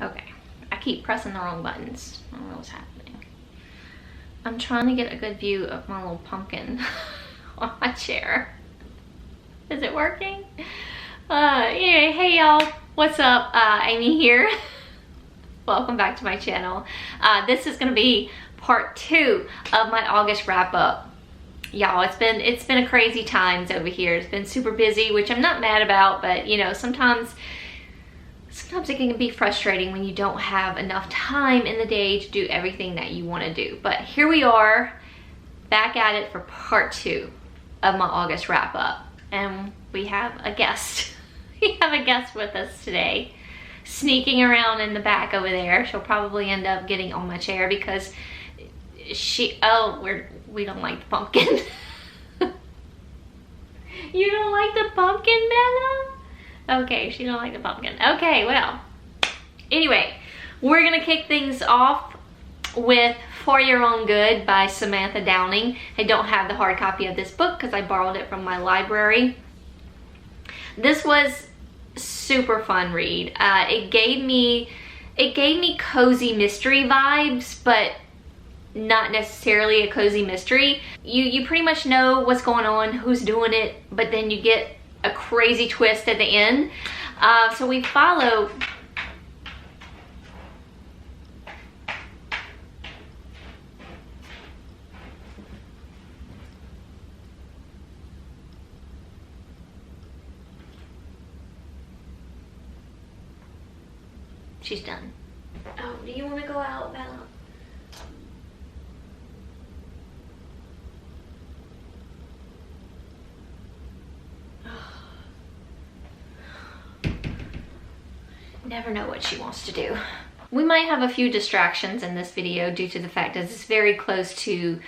Okay, I keep pressing the wrong buttons. I don't know what's happening. I'm trying to get a good view of my little pumpkin on my chair. Is it working? Anyway, hey y'all, what's up? Amy here. Welcome back to my channel. This is gonna be part 2 of my August wrap up. Y'all, it's been a crazy times over here. It's been super busy, which I'm not mad about, but you know, sometimes it can be frustrating when you don't have enough time in the day to do everything that you want to do. But here we are, back at it for part 2 of my August wrap up. And we have a guest. We have a guest with us today, sneaking around in the back over there. She'll probably end up getting on my chair because we don't like the pumpkin. You don't like the pumpkin, Bella? Okay, she don't like the pumpkin. Okay, well, anyway, we're gonna kick things off with For Your Own Good by Samantha Downing. I don't have the hard copy of this book because I borrowed it from my library. This was super fun read. It gave me cozy mystery vibes, but not necessarily a cozy mystery. You pretty much know what's going on, who's doing it, but then you get a crazy twist at the end. So we follow she's done. Oh, do you want to go out, Bella? Never know what she wants to do. We might have a few distractions in this video due to the fact that it's very close to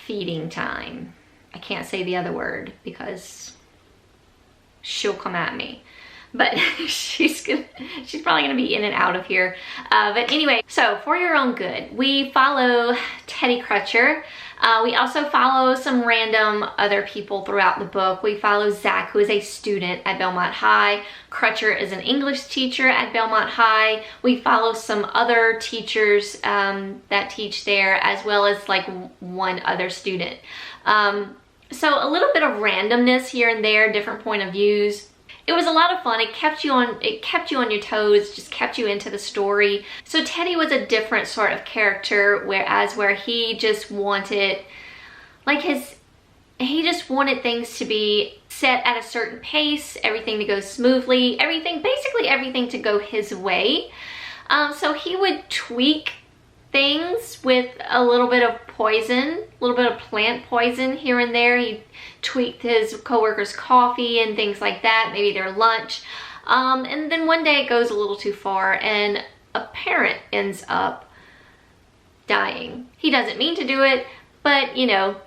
feeding time. I can't say the other word because she'll come at me. But she's probably gonna be in and out of here. But anyway, so For Your Own Good, we follow Teddy Crutcher. We also follow some random other people throughout the book. We follow Zach, who is a student at Belmont High. Crutcher is an English teacher at Belmont High. We follow some other teachers that teach there, as well as like one other student. So a little bit of randomness here and there, different point of views. It was a lot of fun. It kept you on your toes, just kept you into the story. So Teddy was a different sort of character, where he just wanted, he just wanted things to be set at a certain pace, everything to go smoothly, basically everything to go his way. So he would tweak things with a little bit of poison, a little bit of plant poison here and there. He tweaked his coworkers' coffee and things like that, maybe their lunch. And then one day it goes a little too far and a parent ends up dying. He doesn't mean to do it, but you know,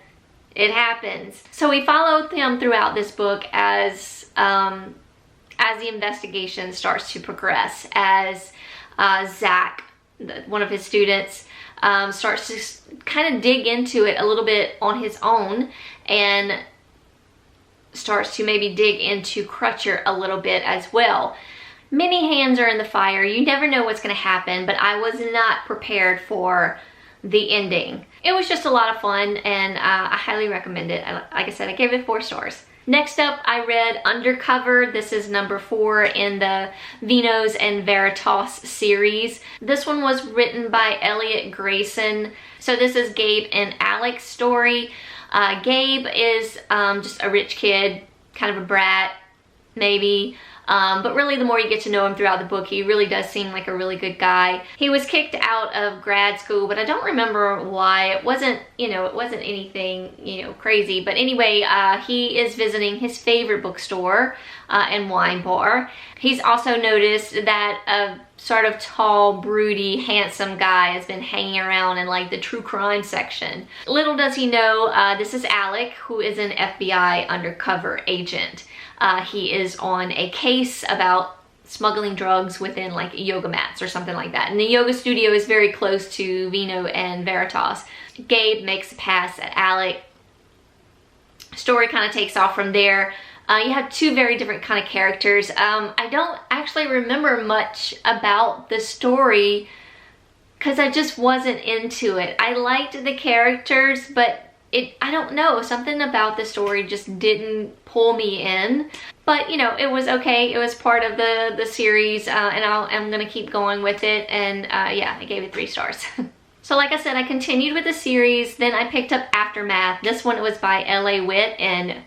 it happens. So we followed him throughout this book as the investigation starts to progress, as Zach, one of his students, starts to kind of dig into it a little bit on his own and starts to maybe dig into Crutcher a little bit as well. Many hands are in the fire. You never know what's going to happen, but I was not prepared for the ending. It was just a lot of fun, and I highly recommend it. Like I said, I gave it 4 stars. Next up, I read Undercover. This is number 4 in the Venus and Veritas series. This one was written by Elliot Grayson. So this is Gabe and Alec's story. Gabe is just a rich kid, kind of a brat, maybe. But really, the more you get to know him throughout the book, he really does seem like a really good guy. He was kicked out of grad school, but I don't remember why. It wasn't anything, crazy. But anyway, he is visiting his favorite bookstore and wine bar. He's also noticed that a sort of tall, broody, handsome guy has been hanging around in like the true crime section. Little does he know, this is Alec, who is an FBI undercover agent. He is on a case about smuggling drugs within like yoga mats or something like that. And the yoga studio is very close to Vino and Veritas. Gabe makes a pass at Alec. Story kind of takes off from there. You have two very different kind of characters. I don't actually remember much about the story because I just wasn't into it. I liked the characters, but I don't know, something about the story just didn't pull me in. But you know, it was okay. It was part of the series, and I'm gonna keep going with it. And yeah, I gave it 3 stars. So like I said, I continued with the series. Then I picked up Aftermath. This one was by L.A. Witt, and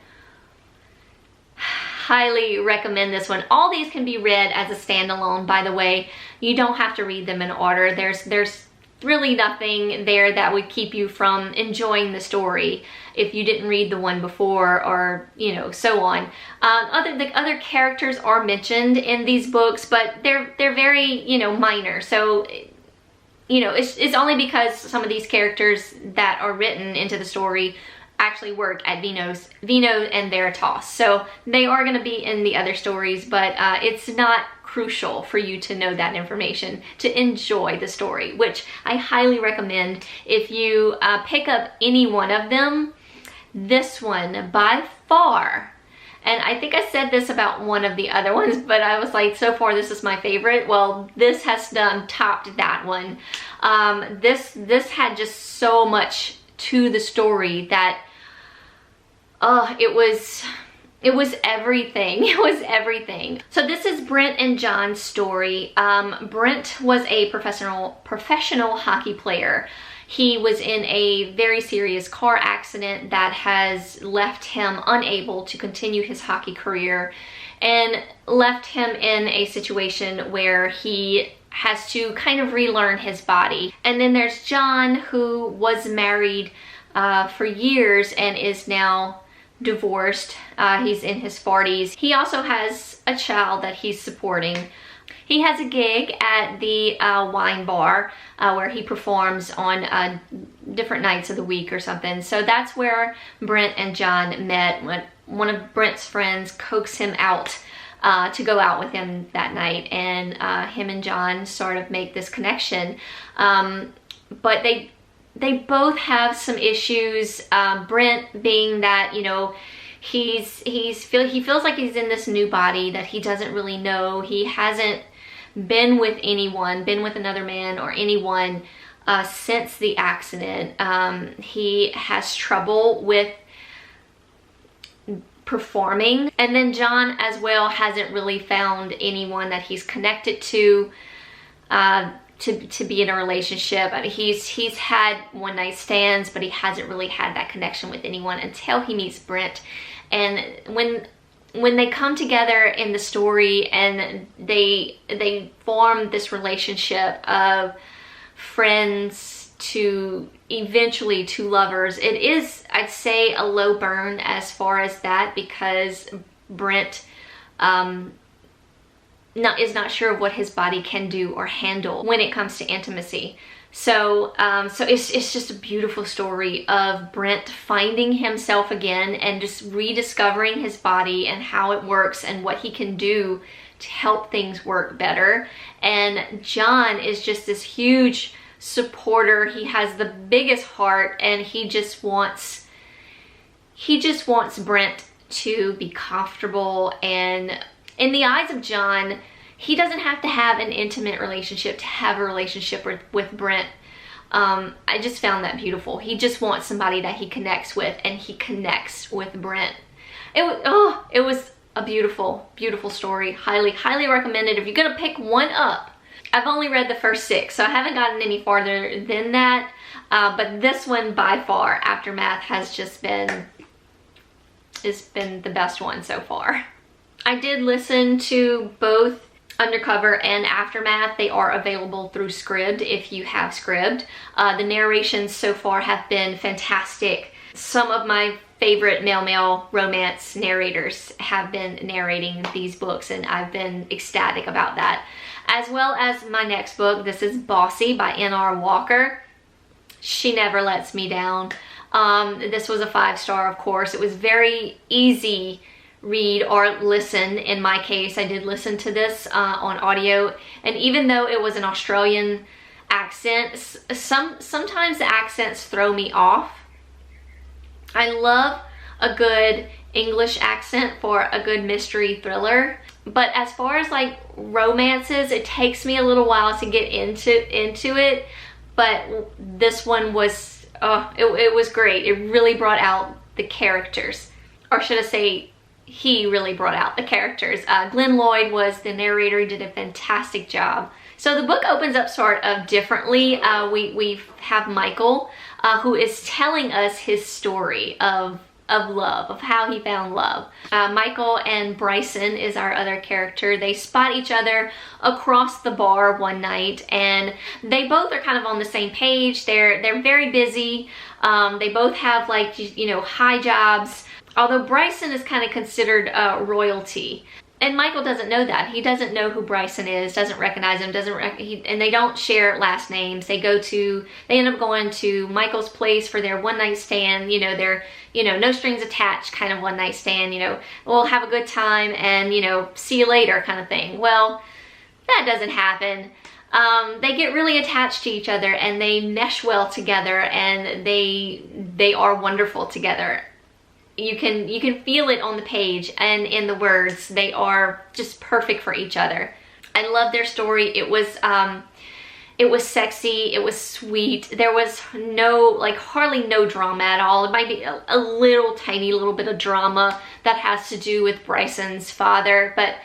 highly recommend this one. All these can be read as a standalone, by the way. You don't have to read them in order. There's really nothing there that would keep you from enjoying the story if you didn't read the one before, or you know, so on. The other characters are mentioned in these books, but they're very, you know, minor. So you know, it's only because some of these characters that are written into the story actually work at Vino and Veritas. So they are going to be in the other stories, but it's not crucial for you to know that information to enjoy the story, which I highly recommend. If you pick up any one of them, this one by far, and I think I said this about one of the other ones, but I was like, so far this is my favorite. Well, this has topped that one. This had just so much to the story that it was everything. It was everything. So this is Brent and John's story. Brent was a professional hockey player. He was in a very serious car accident that has left him unable to continue his hockey career and left him in a situation where he has to kind of relearn his body. And then there's John, who was married for years and is now divorced. He's in his 40s. He also has a child that he's supporting. He has a gig at the wine bar where he performs on different nights of the week or something. So that's where Brent and John met, when one of Brent's friends coaxed him out to go out with him that night, and him and John sort of make this connection. But they both have some issues. Brent being that, you know, he feels like he's in this new body that he doesn't really know. He hasn't been with anyone, been with another man or anyone since the accident. He has trouble with performing. And then John as well hasn't really found anyone that he's connected to be in a relationship. I mean, he's had one night stands, but he hasn't really had that connection with anyone until he meets Brent. And when they come together in the story and they form this relationship of friends to eventually to lovers, it is, I'd say, a low burn as far as that, because Brent is not sure of what his body can do or handle when it comes to intimacy. So it's just a beautiful story of Brent finding himself again and just rediscovering his body and how it works and what he can do to help things work better. And John is just this huge supporter. He has the biggest heart, and he just wants Brent to be comfortable. And in the eyes of John, he doesn't have to have an intimate relationship to have a relationship with Brent. I just found that beautiful. He just wants somebody that he connects with, and he connects with Brent. It was a beautiful, beautiful story. Highly, highly recommended. If you're gonna pick one up, I've only read the first 6, so I haven't gotten any farther than that. But this one by far, Aftermath, has just been, it's been the best one so far. I did listen to both Undercover and Aftermath. They are available through Scribd if you have Scribd. The narrations so far have been fantastic. Some of my favorite male romance narrators have been narrating these books, and I've been ecstatic about that. As well as my next book. This is Bossy by N.R. Walker. She never lets me down. This was a 5-star, of course. It was very easy read or listen. In my case, I did listen to this on audio, and even though it was an Australian accent, sometimes the accents throw me off. I love a good English accent for a good mystery thriller. But as far as like romances, it takes me a little while to get into it. But this one was, it was great. It really brought out the characters. Or should I say, he really brought out the characters. Glenn Lloyd was the narrator. He did a fantastic job. So the book opens up sort of differently. We have Michael, who is telling us his story of love, of how he found love. Michael and Bryson is our other character. They spot each other across the bar one night, and they both are kind of on the same page. They're very busy. They both have, like, you know, high jobs. Although Bryson is kind of considered royalty. And Michael doesn't know that. He doesn't know who Bryson is, doesn't recognize him, and they don't share last names. They end up going to Michael's place for their one night stand. You know, their, you know, no strings attached kind of one night stand. You know, we'll have a good time and, you know, see you later kind of thing. Well, that doesn't happen. They get really attached to each other and they mesh well together, and they are wonderful together. You can feel it on the page and in the words. They are just perfect for each other. I love their story. It was sexy. It was sweet. There was hardly no drama at all. It might be a little tiny little bit of drama that has to do with Bryson's father, but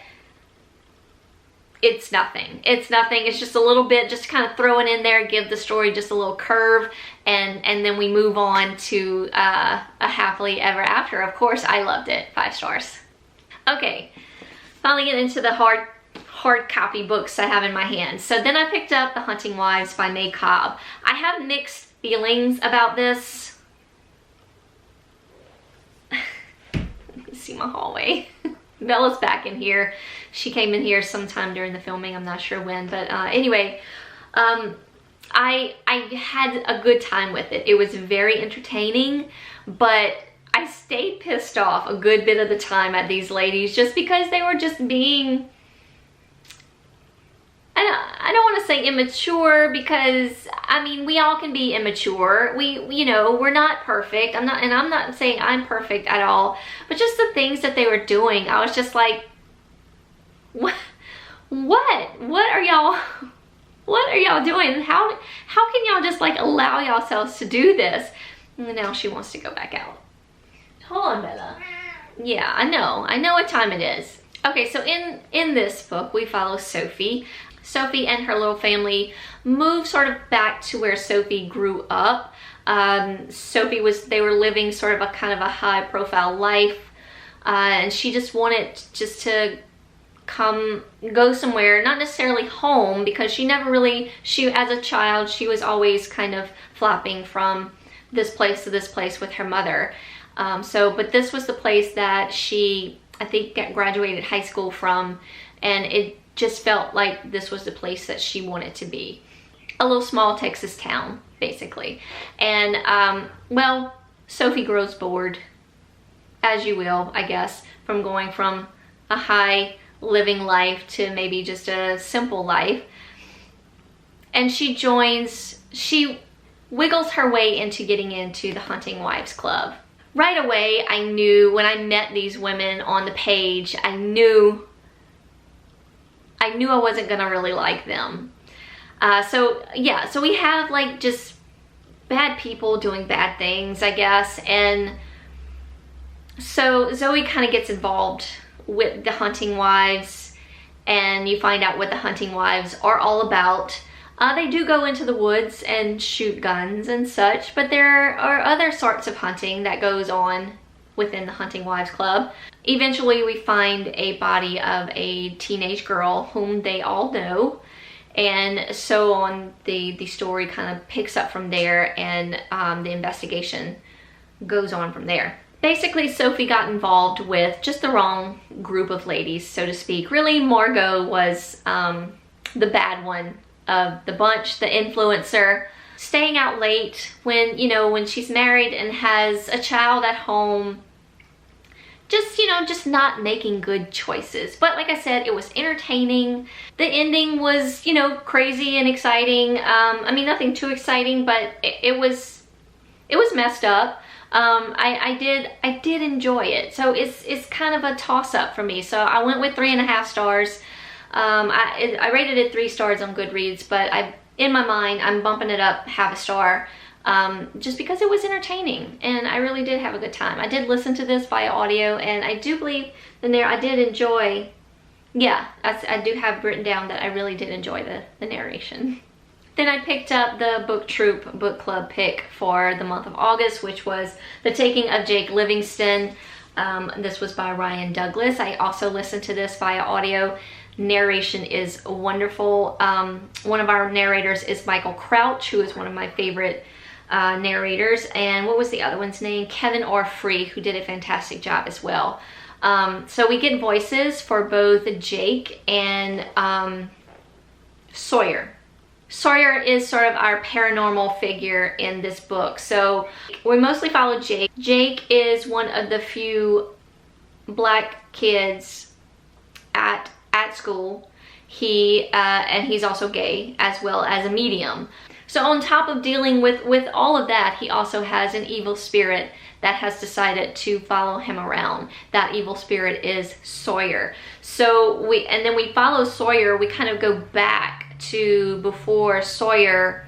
it's nothing. It's nothing. It's just a little bit, just kind of throw it in there, give the story just a little curve, and then we move on to a happily ever after. Of course, I loved it. 5 stars. Okay, finally get into the hard copy books I have in my hand. So then I picked up The Hunting Wives by May Cobb. I have mixed feelings about this. Let me see my hallway. Bella's back in here. She came in here sometime during the filming. I'm not sure when, but anyway, I had a good time with it. It was very entertaining, but I stayed pissed off a good bit of the time at these ladies just because they were just being, I don't want to say immature, because I mean, we all can be immature. You know, we're not perfect. I'm not saying I'm perfect at all, but just the things that they were doing, I was just like, what are y'all doing? How can y'all just like allow yourselves to do this? And now she wants to go back out. Hold on, Bella. Yeah, I know what time it is. Okay, so in this book we follow Sophie. Sophie and her little family moved sort of back to where Sophie grew up. They were living sort of a kind of a high profile life, and she just wanted to go somewhere, not necessarily home, because she as a child, she was always kind of flopping from this place to this place with her mother. But this was the place that she, I think, graduated high school from, and it just felt like this was the place that she wanted to be. A little small Texas town, basically. And, well, Sophie grows bored, as you will, I guess, from going from a high living life to maybe just a simple life. And she wiggles her way into getting into the Hunting Wives Club. Right away, I knew when I met these women on the page, I knew I wasn't gonna really like them. So we have like just bad people doing bad things, I guess. And so Zoe kind of gets involved with the Hunting Wives, and you find out what the Hunting Wives are all about. They do go into the woods and shoot guns and such, but there are other sorts of hunting that goes on within the Hunting Wives Club. Eventually we find a body of a teenage girl whom they all know, and so on. The story kind of picks up from there, and the investigation goes on from there. Basically, Sophie got involved with just the wrong group of ladies, so to speak. Really, Margot was the bad one of the bunch, the influencer, staying out late when she's married and has a child at home. Just not making good choices. But like I said, it was entertaining. The ending was, crazy and exciting. I mean, nothing too exciting, but it was messed up. I did enjoy it. So it's kind of a toss-up for me. So I went with 3.5 stars. I rated it 3 stars on Goodreads, but in my mind, I'm bumping it up half a star, just because it was entertaining and I really did have a good time. I did listen to this via audio, and I do believe I did enjoy, yeah, I do have written down that I really did enjoy the narration. Then I picked up the Book Troop Book Club pick for the month of August, which was The Taking of Jake Livingston. This was by Ryan Douglas. I also listened to this via audio. Narration is wonderful. One of our narrators is Michael Crouch, who is one of my favorite narrators. And what was the other one's name? Kevin Orfree, who did a fantastic job as well. So we get voices for both Jake and Sawyer. Sawyer is sort of our paranormal figure in this book. So we mostly follow Jake. Jake is one of the few black kids at school. And he's also gay, as well as a medium. So on top of dealing with all of that, he also has an evil spirit that has decided to follow him around. That evil spirit is Sawyer. So then we follow Sawyer. We kind of go back to before Sawyer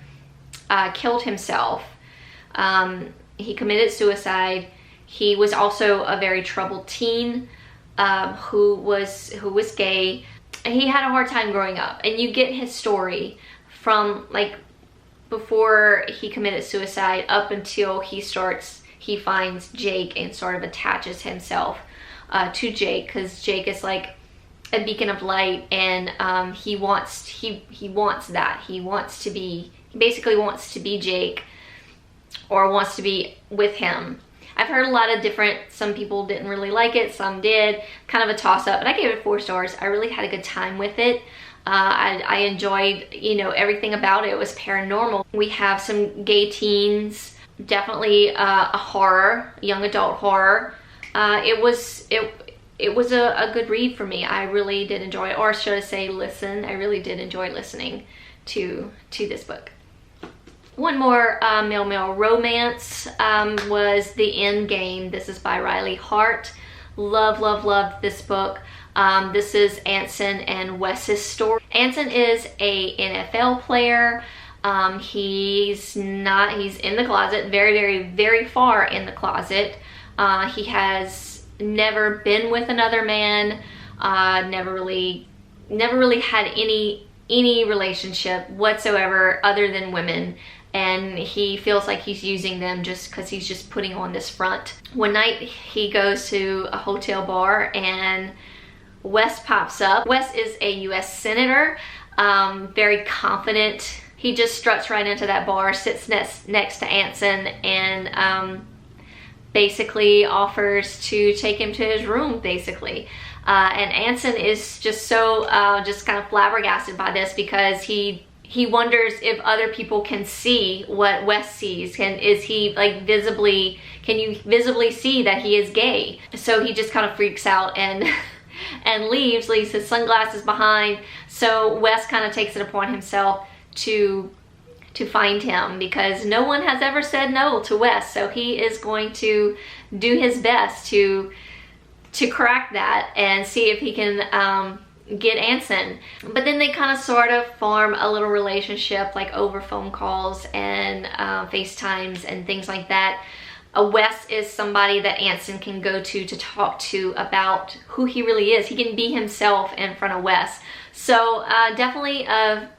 killed himself. He committed suicide. He was also a very troubled teen who was gay. He had a hard time growing up, and you get his story from like before he committed suicide up until he finds Jake and sort of attaches himself to Jake, because Jake is like a beacon of light, and he basically wants to be Jake, or wants to be with him. I've heard a lot of some people didn't really like it, some did, kind of a toss-up, but I gave it 4 stars. I really had a good time with it. I enjoyed, everything about it. It was paranormal. We have some gay teens, definitely a horror, young adult horror. It was a good read for me. I really did enjoy it, or should I say listen. I really did enjoy listening to this book. One more male romance was The End Game. This is by Riley Hart. Loved this book. This is Anson and Wes's story. Anson is a NFL player. He's in the closet, very far in the closet. He has never been with another man, never really had any relationship whatsoever other than women, and he feels like he's using them just because he's just putting on this front. One night he goes to a hotel bar and Wes pops up. Wes is a US senator, very confident. He just struts right into that bar, sits next to Anson, and basically offers to take him to his room, basically. And Anson is just so just kind of flabbergasted by this, because he wonders if other people can see what Wes sees. Can you visibly see that he is gay? So he just kind of freaks out and leaves his sunglasses behind. So Wes kind of takes it upon himself to find him, because no one has ever said no to Wes. So he is going to do his best to crack that and see if he can get Anson. But then they kind of sort of form a little relationship, like over phone calls and FaceTimes and things like that. Wes is somebody that Anson can go to talk to about who he really is. He can be himself in front of Wes. So definitely a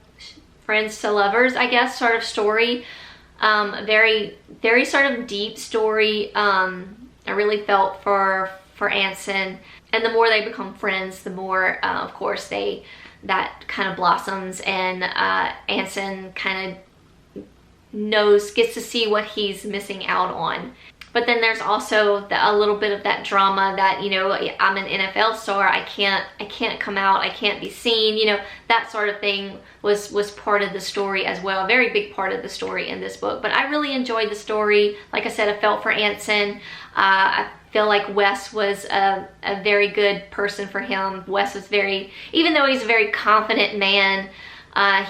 friends to lovers, I guess, sort of story. Very sort of deep story. I really felt for Anson, and the more they become friends, the more of course that kind of blossoms, and Anson kind of gets to see what he's missing out on. But then there's also a little bit of that drama that, I'm an NFL star, I can't come out, I can't be seen, that sort of thing was part of the story as well. A very big part of the story in this book. But I really enjoyed the story. Like I said, I felt for Anson. I feel like Wes was a very good person for him. Wes was even though he's a very confident man,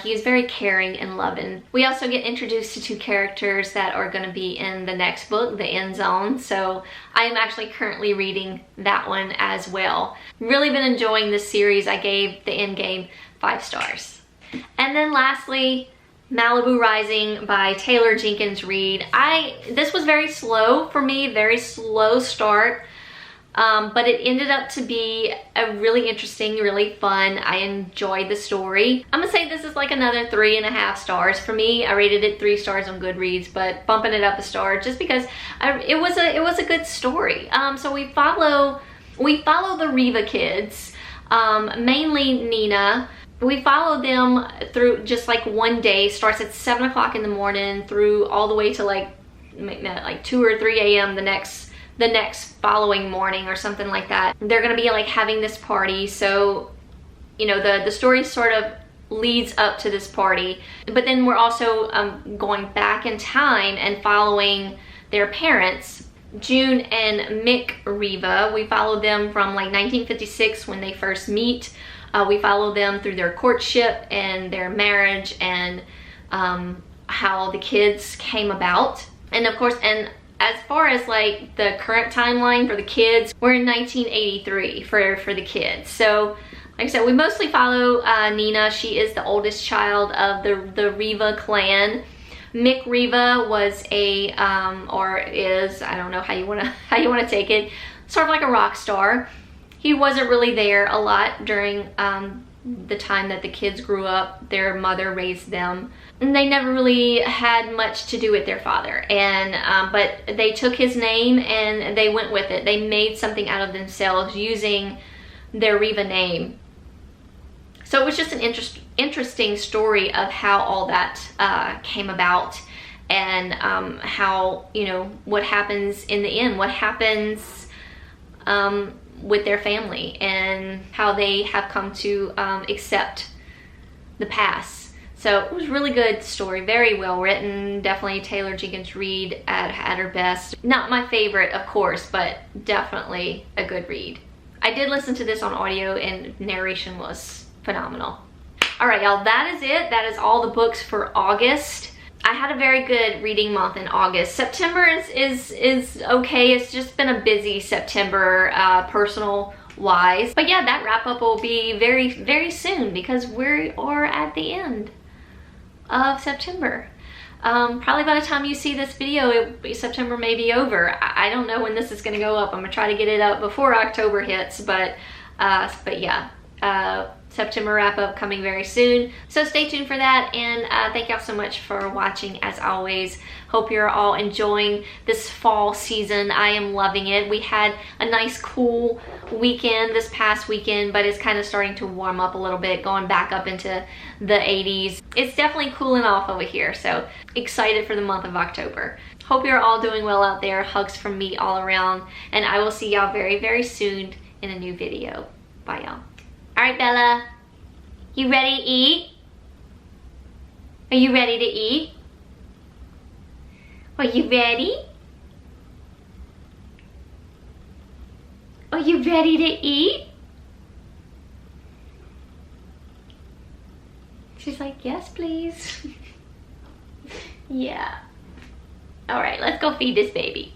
He is very caring and loving. We also get introduced to 2 characters that are going to be in the next book, The End Zone. So I am actually currently reading that one as well. Really been enjoying this series. I gave The End Game 5 stars. And then lastly, Malibu Rising by Taylor Jenkins Reid. This was very slow for me, very slow start. But it ended up to be a really interesting, really fun. I enjoyed the story. I'm gonna say this is like another 3.5 stars for me. I rated it 3 stars on Goodreads, but bumping it up a star just because it was a good story. So we follow the Riva kids, mainly Nina. We follow them through just like one day. Starts at 7 o'clock in the morning through all the way to like 2 or 3 a.m. the next following morning or something like that. They're gonna be like having this party, so you know the story sort of leads up to this party, but then we're also going back in time and following their parents, June and Mick Riva. We follow them from like 1956 when they first meet. We follow them through their courtship and their marriage and how the kids came about, and of course, and as far as like the current timeline for the kids, we're in 1983 for the kids. So like I said, we mostly follow Nina. She is the oldest child of the Riva clan. Mick Riva was a or is, I don't know how you wanna take it, sort of like a rock star. He wasn't really there a lot during the time that the kids grew up. Their mother raised them, and they never really had much to do with their father, and but they took his name and they went with it. They made something out of themselves using their Riva name. So it was just an interesting story of how all that came about, and how, you know, what happens in the end, what happens with their family, and how they have come to accept the past. So it was a really good story, very well written. Definitely Taylor Jenkins Reid at her best. Not my favorite, of course, but definitely a good read. I did listen to this on audio and narration was phenomenal. All right, y'all, that is it. That is all the books for August. I had a very good reading month in August. September is okay. It's just been a busy September, personal wise. But yeah, that wrap up will be very, very soon because we are at the end of September. Probably by the time you see this video, September may be over. I don't know when this is gonna go up. I'm gonna try to get it up before October hits, but yeah. September wrap up coming very soon, so stay tuned for that. And thank y'all so much for watching as always. Hope you're all enjoying this fall season. I am loving it. We had a nice cool weekend this past weekend, but it's kind of starting to warm up a little bit, going back up into the 80s. It's definitely cooling off over here, so excited for the month of October. Hope you're all doing well out there. Hugs from me all around, and I will see y'all very, very soon in a new video. Bye, y'all. All right, Bella, you ready to eat? Are you ready to eat? Are you ready? Are you ready to eat? She's like, yes, please. Yeah. All right, let's go feed this baby.